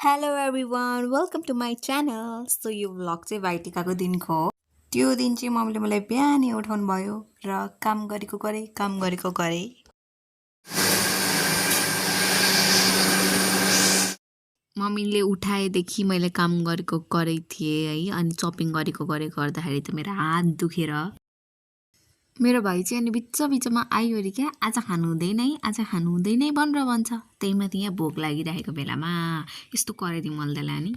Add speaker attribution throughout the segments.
Speaker 1: Hello everyone welcome to my channel. So यो vlog चाहिँ भाइटिकाको दिनको हो। त्यो दिन चाहिँ मम्मीले मलाई बिहानै उठाउनु भयो र काम गरेको गरेँ। मम्मीले उठाएदेखि मैले काम गरेको थिएँ है। अनि चपिङ गरेको गर्दाखेरि त मेरो हात दुखेर मेरो भाइ चाहिँ अनि बिचमा आयो अरे क्या, आज खानु हुँदैन है, आज खानु हुँदैन है भनेर भन्छ। त्यही माथि यहाँ भोक लागिरहेको बेलामा यस्तो कराइदिउँ मल्दैला नि।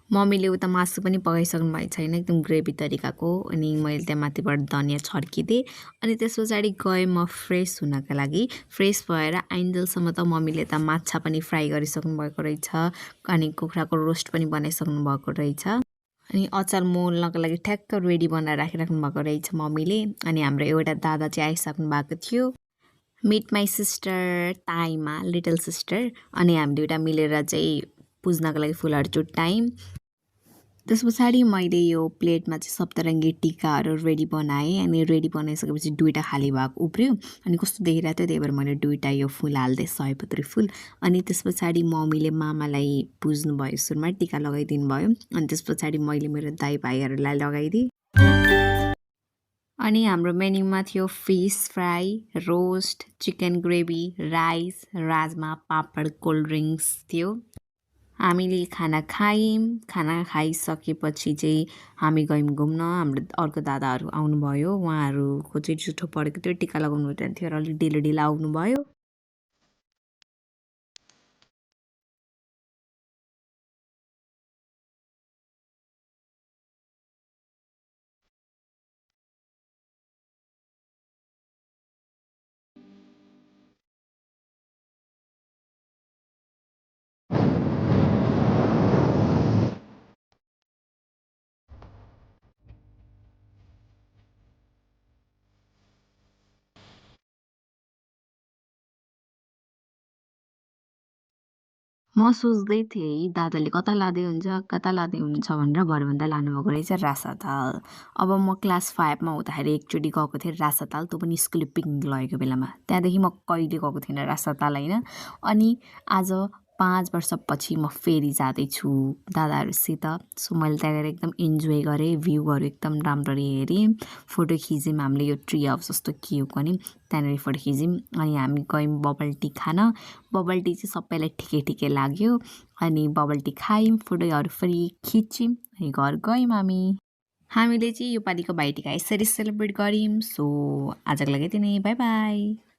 Speaker 1: मम्मीले उता मासु पनि पकाइसक्नु भएको छैन, एकदम ग्रेभी तरिकाको। अनि मैले त्यहाँ माथिबाट धनियाँ छर्किदिएँ। अनि त्यस पछाडि गएँ म फ्रेस हुनका लागि। फ्रेस भएर आइन्जेलसम्म त मम्मीले त माछा पनि फ्राई गरिसक्नु भएको रहेछ, अनि कुखुराको रोस्ट पनि बनाइसक्नु भएको रहेछ। अनि अचार मोल्नको लागि ठ्याक्क रेडी बनाएर राखिराख्नु भएको रहेछ मम्मीले। अनि हाम्रो एउटा दादा चाहिँ आइसक्नु भएको थियो, मिट माई सिस्टर ताइमा, लिटल सिस्टर। अनि हामीले एउटा मिलेर चाहिँ पुज्नको लागि फुलहरू चुट्टायौँ। त्यस पछाडि मैले यो प्लेटमा चाहिँ सप्तरङ्गी टिकाहरू रेडी बनाएँ। अनि रेडी बनाइसकेपछि दुईवटा खाली भाग उब्रियो। अनि कस्तो देखिरहेको थियो, त्यही भएर मैले दुईवटा यो फुल हाल्दै सयपत्री फुल। अनि त्यस पछाडि मम्मीले मामालाई पुज्नुभयो, सुरुमा टिका लगाइदिनु भयो। अनि त्यस पछाडि मैले मेरो दाइ भाइहरूलाई लगाइदिएँ। अनि हाम्रो मेन्यूमा थियो fish fry, roast, chicken gravy, rice, rajma, papad, cold drinks थियो। हामीले खाना खायौँ। खाना खाइसकेपछि चाहिँ हामी गयौँ घुम्न। हाम्रो अर्को दादाहरू आउनुभयो, उहाँहरूको चाहिँ जुठो परेको थियो, टिका लगाउनु थियो र अलिक ढिलो आउनुभयो। म सोच्दै थिएँ दादाले कता लाँदै हुन्छ भनेर, भरभन्दा लानुभएको रहेछ रासाताल। अब म क्लास 5मा हुँदाखेरि एकचोटि गएको थिएँ रासाताल, त्यो पनि स्कुलले पिकनिक लगेको बेलामा। त्यहाँदेखि म कहिले गएको थिइनँ रासाताल होइन। अनि आज 5 वर्षपछि म फेरि जाँदैछु दादाहरूसित। सो मैले त्यहाँ गएर एकदम इन्जोय गरेँ, भ्यूहरू एकदम राम्ररी हेरेँ, फोटो खिच्यौँ। हामीले यो ट्री हाउस जस्तो के हो नि, त्यहाँनिर फोटो खिच्यौँ। अनि हामी गयौँ बबल टी खान। बबल टी चाहिँ सबैलाई ठिकै लाग्यो। अनि बबल टी खायौँ, फोटोहरू फेरि खिच्यौँ, अनि घर गयौँ हामीले चाहिँ योपालिको भाइटिका यसरी सेलिब्रेट गऱ्यौँ। सो आजको लागि यति नै, बाई बाई।